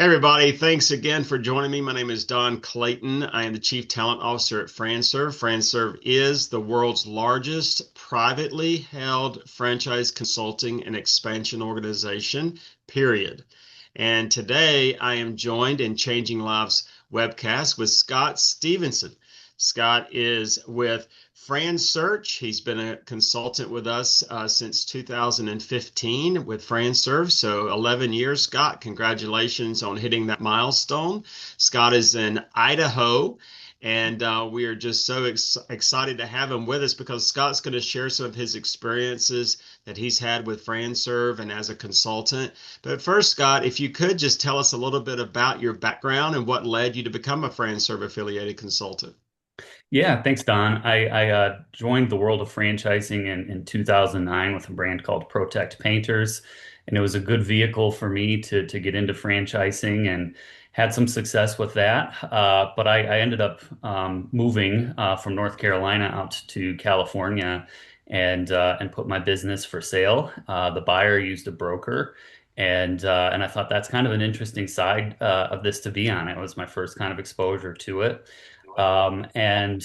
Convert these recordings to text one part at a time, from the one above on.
Hey everybody, thanks again for joining me. My name is Don Clayton. I am the Chief Talent Officer at FranServe. FranServe is the world's largest privately held franchise consulting and expansion organization, period. And today I am joined in Changing Lives webcast with Scott Stephenson. Scott is with FranSearch. He's been a consultant with us since 2015 with FranServe, so 11 years. Scott, congratulations on hitting that milestone. Scott is in Idaho, and we are just so excited to have him with us because Scott's going to share some of his experiences that he's had with FranServe and as a consultant. But first, Scott, if you could just tell us a little bit about your background and what led you to become a FranServe affiliated consultant. Yeah, thanks, Don. I joined the world of franchising in 2009 with a brand called Protect Painters, and it was a good vehicle for me to get into franchising and had some success with that. But I ended up moving from North Carolina out to California and put my business for sale. The buyer used a broker. And I thought that's kind of an interesting side of this to be on. It was my first kind of exposure to it. And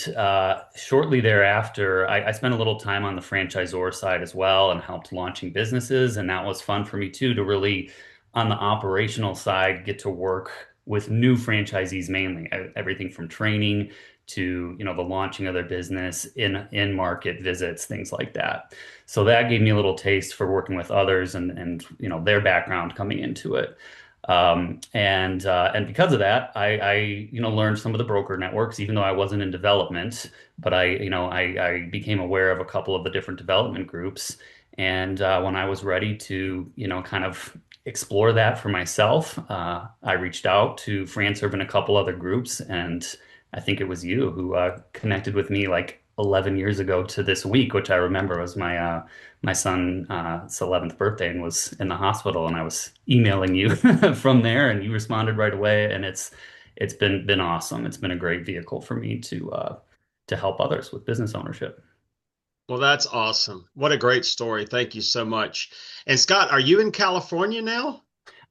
shortly thereafter, I spent a little time on the franchisor side as well and helped launching businesses. And that was fun for me too, to really, on the operational side, get to work with new franchisees mainly, everything from training to, the launching of their business in market visits, things like that. So that gave me a little taste for working with others and their background coming into it. And because of that, I learned some of the broker networks, even though I wasn't in development, but I became aware of a couple of the different development groups. And when I was ready to, kind of explore that for myself, I reached out to FranServe and a couple other groups, and I think it was you who connected with me like 11 years ago to this week, which I remember was my son's 11th birthday and was in the hospital, and I was emailing you from there, and you responded right away, and it's been awesome. It's been a great vehicle for me to help others with business ownership. Well, that's awesome. What a great story. Thank you so much. And Scott, are you in California now?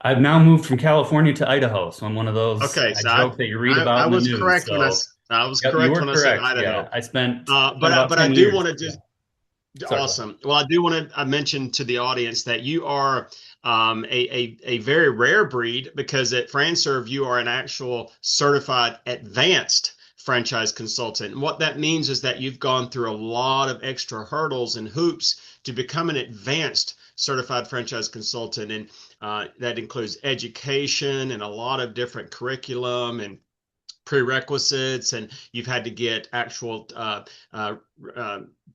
I've now moved from California to Idaho, so I'm one of those. Okay, I so joke that you read I about in the was news. correct when So, I was yep, you correct when were I said correct. Yeah, Idaho. I spent about But I 10 do want years. to Yeah, just sorry. Go ahead. awesome. Well, I do want to mention to the audience that you are a very rare breed because at FranServe you are an actual certified advanced franchise consultant. And what that means is that you've gone through a lot of extra hurdles and hoops to become an advanced certified franchise consultant, and that includes education and a lot of different curriculum and prerequisites, and you've had to get actual uh, uh,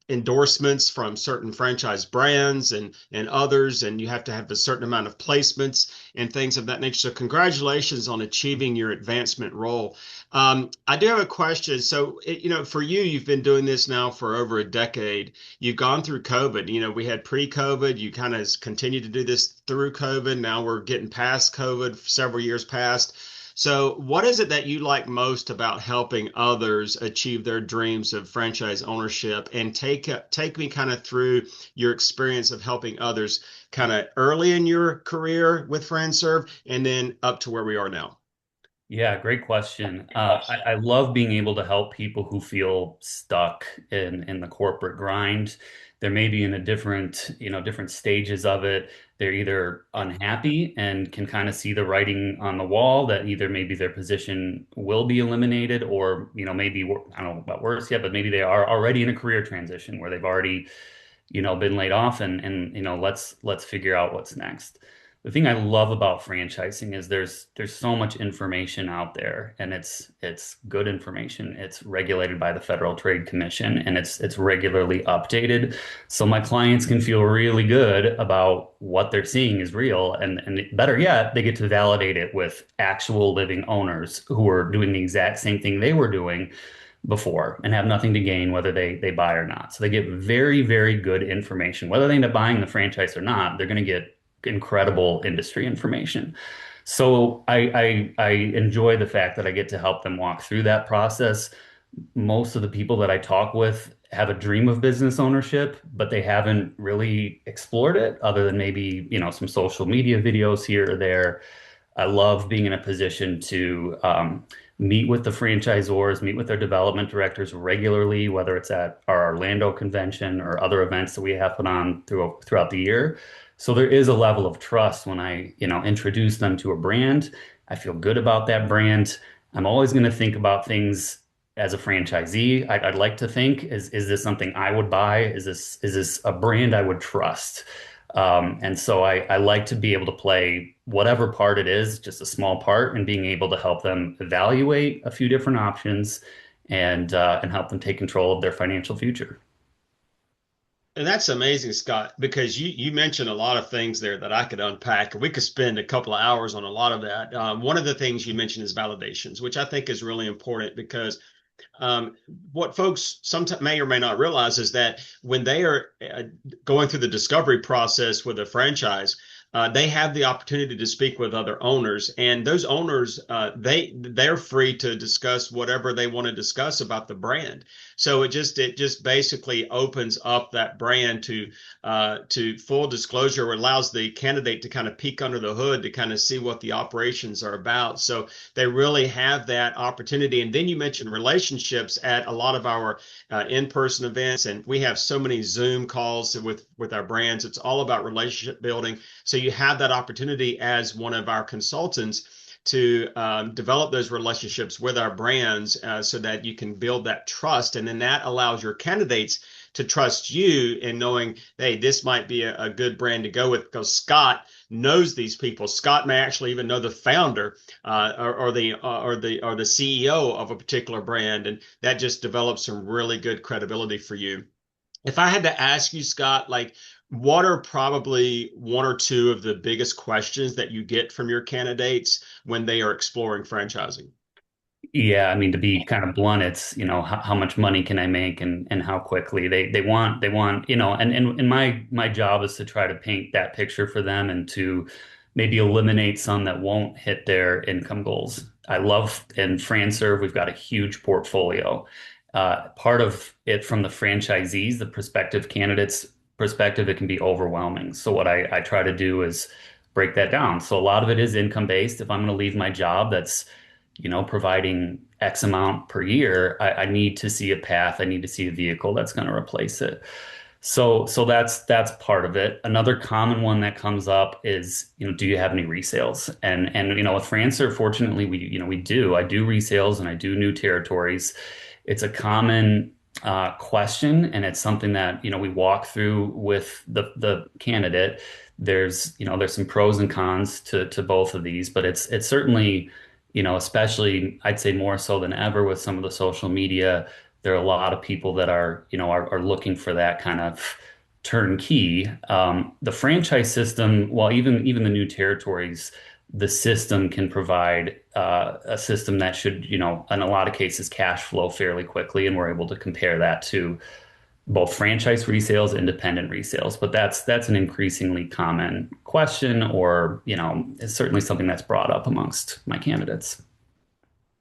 endorsements from certain franchise brands and others, and you have to have a certain amount of placements and things of that nature. So congratulations on achieving your advancement role. I do have a question. So, for you, you've been doing this now for over a decade. You've gone through COVID. We had pre-COVID. You kind of continued to do this through COVID. Now we're getting past COVID, several years past. So, what is it that you like most about helping others achieve their dreams of franchise ownership? And take me kind of through your experience of helping others kind of early in your career with FranServe and then up to where we are now. Yeah, great question. I love being able to help people who feel stuck in the corporate grind. They're maybe in a different stages of it. They're either unhappy and can kind of see the writing on the wall that either maybe their position will be eliminated, or maybe I don't know about worse yet, but maybe they are already in a career transition where they've already been laid off, and let's figure out what's next. The thing I love about franchising is there's so much information out there, and it's good information. It's regulated by the Federal Trade Commission, and it's regularly updated. So my clients can feel really good about what they're seeing is real, and better yet, they get to validate it with actual living owners who are doing the exact same thing they were doing before and have nothing to gain whether they buy or not. So they get very, very good information. Whether they end up buying the franchise or not, they're going to get incredible industry information. So I enjoy the fact that I get to help them walk through that process. Most of the people that I talk with have a dream of business ownership, but they haven't really explored it other than maybe, some social media videos here or there. I love being in a position to meet with the franchisors, meet with their development directors regularly, whether it's at our Orlando convention or other events that we have put on throughout the year. So there is a level of trust when I, introduce them to a brand. I feel good about that brand. I'm always going to think about things as a franchisee. I'd like to think, is this something I would buy? Is this a brand I would trust? And so I like to be able to play whatever part it is, just a small part, and being able to help them evaluate a few different options and help them take control of their financial future. And that's amazing, Scott, because you mentioned a lot of things there that I could unpack, and we could spend a couple of hours on a lot of that. One of the things you mentioned is validations, which I think is really important because um, what folks sometimes may or may not realize is that when they are going through the discovery process with a franchise, they have the opportunity to speak with other owners, and those owners they're free to discuss whatever they want to discuss about the brand. So it just basically opens up that brand to full disclosure, allows the candidate to kind of peek under the hood to kind of see what the operations are about. So they really have that opportunity. And then you mentioned relationships at a lot of our in-person events, and we have so many Zoom calls with our brands. It's all about relationship building. So you have that opportunity as one of our consultants to develop those relationships with our brands so that you can build that trust. And then that allows your candidates to trust you in knowing, hey, this might be a good brand to go with because Scott knows these people. Scott may actually even know the founder or the CEO of a particular brand, and that just develops some really good credibility for you. If I had to ask you, Scott, like, what are probably one or two of the biggest questions that you get from your candidates when they are exploring franchising? Yeah, I mean, to be kind of blunt, it's, how much money can I make and how quickly they want, and my job is to try to paint that picture for them and to maybe eliminate some that won't hit their income goals. I love in FranServe, we've got a huge portfolio. Part of it from the franchisees, the prospective candidates' perspective, it can be overwhelming. So what I try to do is break that down. So a lot of it is income based. If I'm going to leave my job, that's providing X amount per year, I need to see a path. I need to see a vehicle that's going to replace it. So that's part of it. Another common one that comes up is, do you have any resales? And with Francer, fortunately, we do. I do resales and I do new territories. It's a common question, and it's something that we walk through with the candidate. There's some pros and cons to both of these, but it's certainly especially I'd say more so than ever with some of the social media, there are a lot of people that are looking for that kind of turnkey. The franchise system, well, even the new territories, the system can provide a system that should, in a lot of cases, cash flow fairly quickly, and we're able to compare that to both franchise resales, independent resales. But that's an increasingly common question, or it's certainly something that's brought up amongst my candidates.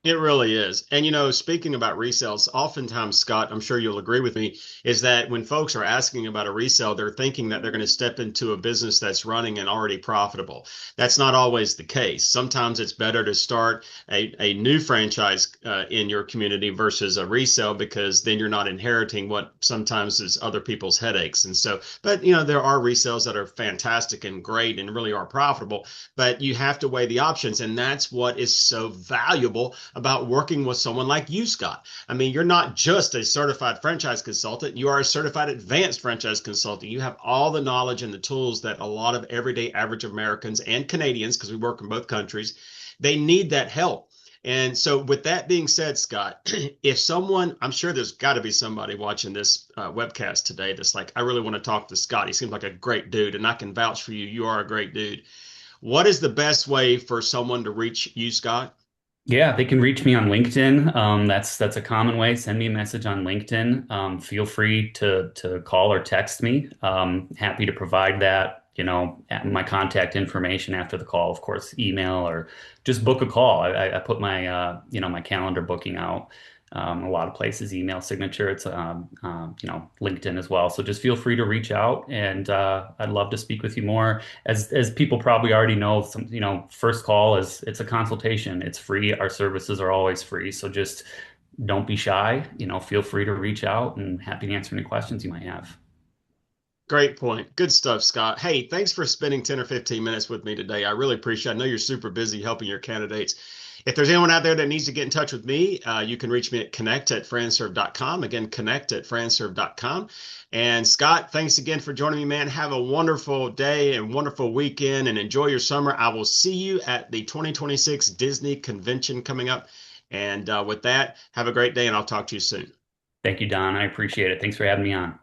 It really is. And speaking about resales, oftentimes, Scott, I'm sure you'll agree with me, is that when folks are asking about a resale, they're thinking that they're going to step into a business that's running and already profitable. That's not always the case. Sometimes it's better to start a new franchise in your community versus a resale because then you're not inheriting what sometimes is other people's headaches. And so, but there are resales that are fantastic and great and really are profitable, but you have to weigh the options. And that's what is so valuable about working with someone like you, Scott. I mean, you're not just a certified franchise consultant, you are a certified advanced franchise consultant. You have all the knowledge and the tools that a lot of everyday average Americans and Canadians, because we work in both countries, they need that help. And so, with that being said, Scott, if someone, I'm sure there's got to be somebody watching this webcast today that's like, I really want to talk to Scott. He seems like a great dude, and I can vouch for you. You are a great dude. What is the best way for someone to reach you, Scott? Yeah, they can reach me on LinkedIn. That's a common way. Send me a message on LinkedIn. Feel free to call or text me. Happy to provide that. My contact information after the call, of course, email or just book a call. I put my my calendar booking out. A lot of places, email signature. It's LinkedIn as well. So just feel free to reach out, and I'd love to speak with you more. As people probably already know, first call is it's a consultation. It's free. Our services are always free. So just don't be shy. Feel free to reach out, and happy to answer any questions you might have. Great point. Good stuff, Scott. Hey, thanks for spending 10 or 15 minutes with me today. I really appreciate it. I know you're super busy helping your candidates. If there's anyone out there that needs to get in touch with me, you can reach me at connect@franserve.com. Again, connect@franserve.com. And Scott, thanks again for joining me, man. Have a wonderful day and wonderful weekend and enjoy your summer. I will see you at the 2026 Disney convention coming up. And with that, have a great day and I'll talk to you soon. Thank you, Don. I appreciate it. Thanks for having me on.